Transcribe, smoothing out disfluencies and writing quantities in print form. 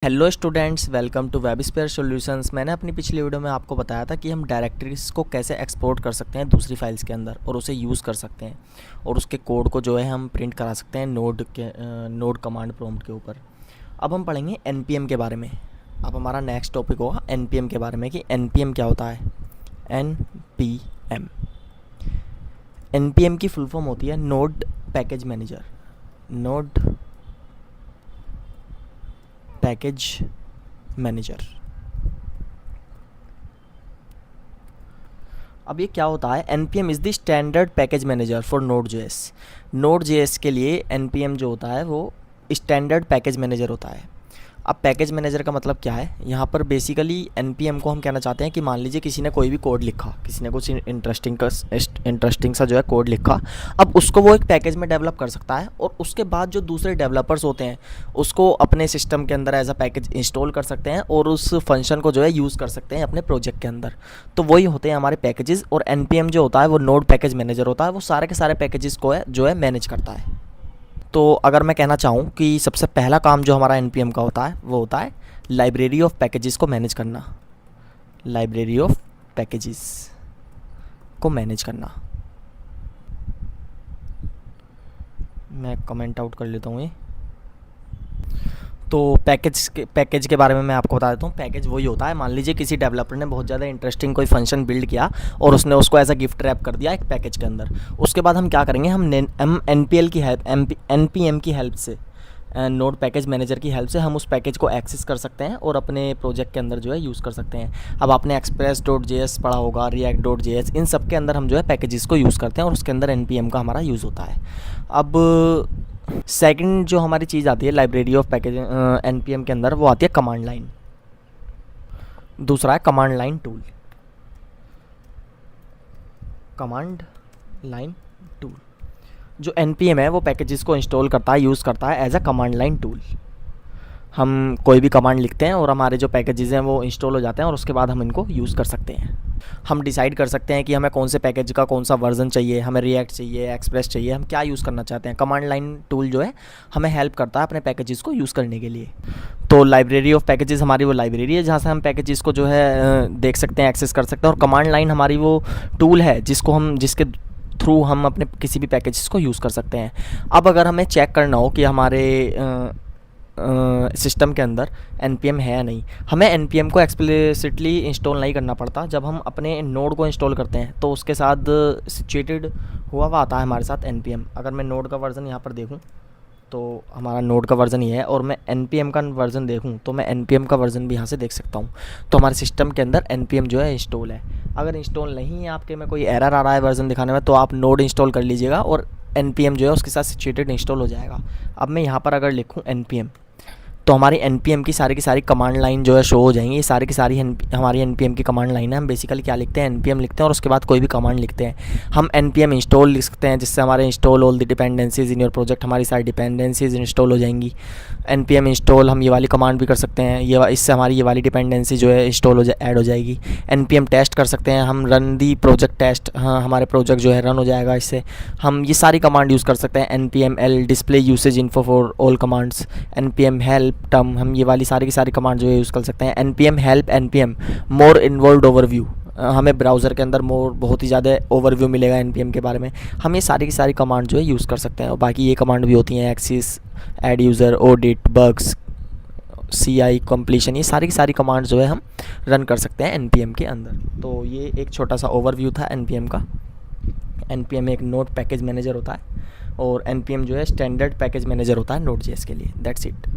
Hello students, welcome to WebSphere solutions. मैंने अपनी पिछली वीडियो में आपको बताया था कि हम डायरेक्टरीज को कैसे एक्सपोर्ट कर सकते हैं दूसरी फाइल्स के अंदर और उसे यूज़ कर सकते हैं और उसके कोड को जो है हम प्रिंट करा सकते हैं नोड कमांड प्रॉम्प्ट के ऊपर। अब हम पढ़ेंगे एनपीएम के बारे में। अब हमारा नेक्स्ट टॉपिक होगा एनपीएम के बारे में कि एनपीएम क्या होता है। एनपीएम एनपीएम की फुल फॉर्म होती है node package manager. Node package manager. अब ये क्या होता है? npm is the standard package manager for Node.js। Node.js के लिए npm जो होता है वो स्टैंडर्ड पैकेज मैनेजर होता है। अब पैकेज मैनेजर का मतलब क्या है? यहाँ पर बेसिकली npm को हम कहना चाहते हैं कि मान लीजिए किसी ने कोई भी कोड लिखा, किसी ने कुछ इंटरेस्टिंग सा जो है कोड लिखा, अब उसको वो एक पैकेज में डेवलप कर सकता है और उसके बाद जो दूसरे डेवलपर्स होते हैं उसको अपने सिस्टम के अंदर एज अ पैकेज इंस्टॉल कर सकते हैं और उस फंक्शन को जो है यूज़ कर सकते हैं अपने प्रोजेक्ट के अंदर। तो वही होते हैं हमारे पैकेजेस। और npm जो होता है वो नोड पैकेज मैनेजर होता है, वो सारे के सारे पैकेजेस को जो है मैनेज करता है। तो अगर मैं कहना चाहूँ कि सबसे पहला काम जो हमारा npm का होता है वो होता है लाइब्रेरी ऑफ पैकेजेस को मैनेज करना। लाइब्रेरी ऑफ पैकेजेस को मैनेज करना। मैं कमेंट आउट कर लेता हूँ ये। तो पैकेज के बारे में मैं आपको बता देता हूँ। पैकेज वही होता है, मान लीजिए किसी डेवलपर ने बहुत ज़्यादा इंटरेस्टिंग कोई फंक्शन बिल्ड किया और उसने उसको एज अ गिफ्ट रैप कर दिया एक पैकेज के अंदर। उसके बाद हम क्या करेंगे, हम एनपीएम की हेल्प से, नोड पैकेज मैनेजर की हेल्प से हम उस पैकेज को एक्सेस कर सकते हैं और अपने प्रोजेक्ट के अंदर जो है यूज़ कर सकते हैं। अब आपने express.js पढ़ा होगा, react.js, इन सब के अंदर हम जो है पैकेजेस को यूज़ करते हैं और उसके अंदर npm का हमारा यूज़ होता है। अब सेकंड जो हमारी चीज़ आती है लाइब्रेरी ऑफ पैकेज npm के अंदर, वो आती है कमांड लाइन। दूसरा है command line tool. Command line tool जो npm है वो पैकेजेस को इंस्टॉल करता है, यूज़ करता है as a command line tool. हम कोई भी कमांड लिखते हैं और हमारे जो पैकेजेस हैं वो इंस्टॉल हो जाते हैं और उसके बाद हम इनको यूज़ कर सकते हैं। हम डिसाइड कर सकते हैं कि हमें कौन से पैकेज का कौन सा वर्जन चाहिए, हमें रिएक्ट चाहिए, एक्सप्रेस चाहिए, हम क्या यूज़ करना चाहते हैं। कमांड लाइन टूल जो है हमें हेल्प करता है अपने पैकेजेस को यूज़ करने के लिए। तो लाइब्रेरी ऑफ पैकेजेस हमारी वो लाइब्रेरी है जहाँ से हम पैकेजेस को जो है देख सकते हैं, एक्सेस कर सकते हैं। और कमांड लाइन हमारी वो टूल है जिसके थ्रू हम अपने किसी भी पैकेजेस को यूज़ कर सकते हैं। अब अगर हमें चेक करना हो कि हमारे सिस्टम के अंदर npm है या नहीं, हमें npm को एक्सप्लिसिटली इंस्टॉल नहीं करना पड़ता। जब हम अपने नोड को इंस्टॉल करते हैं तो उसके साथ सिचुएटेड हुआ आता है हमारे साथ npm। अगर मैं नोड का वर्ज़न यहाँ पर देखूँ तो हमारा नोड का वर्ज़न ये है और मैं npm का वर्ज़न देखूँ तो मैं npm का वर्ज़न भी यहाँ से देख सकता हूँ। तो हमारे सिस्टम के अंदर npm जो है इंस्टॉल है। अगर इंस्टॉल नहीं है आपके में कोई एरर आ रहा है वर्ज़न दिखाने में, तो आप नोड इंस्टॉल कर लीजिएगा और npm जो है उसके साथ सिचुएटेड इंस्टॉल हो जाएगा। अब मैं यहाँ पर अगर लिखूँ npm तो हमारी npm की सारी कमांड लाइन जो है शो हो जाएंगी। ये सारी की सारी हमारी npm की कमांड लाइन है। हम बेसिकली क्या लिखते हैं, npm लिखते हैं और उसके बाद कोई भी कमांड लिखते हैं। हम npm इंस्टॉल लिख सकते हैं जिससे हमारे install all the dependencies in your project, हमारी सारी डिपेंडेंसीज इंस्टॉल हो जाएंगी। npm इंस्टॉल हम ये वाली कमांड भी कर सकते हैं, इससे हमारी ये वाली डिपेंडेंसी जो है इंस्टॉल ऐड हो जाएगी। npm टेस्ट कर सकते हैं हम, रन दी प्रोजेक्ट टेस्ट, हाँ हमारे प्रोजेक्ट जो है रन हो जाएगा इससे। हम ये सारी कमांड यूज़ कर सकते हैं। npm l display usage info for all commands, npm help term, हम ये वाली सारी की सारी कमांड जो है यूज़ कर सकते हैं। npm हेल्प, npm मोर इन्वॉल्व्ड ओवरव्यू, हमें ब्राउज़र के अंदर बहुत ही ज़्यादा ओवरव्यू मिलेगा npm के बारे में। हम ये सारी की सारी कमांड जो है यूज़ कर सकते हैं। और बाकी ये कमांड भी होती हैं axis, add user, audit, bugs, CI completion, ये सारी की सारी कमांड जो है हम रन कर सकते हैं npm के अंदर। तो ये एक छोटा सा ओवरव्यू था npm का। npm एक नोड पैकेज मैनेजर होता है और npm जो है स्टैंडर्ड पैकेज मैनेजर होता है Node.js के लिए। That's it.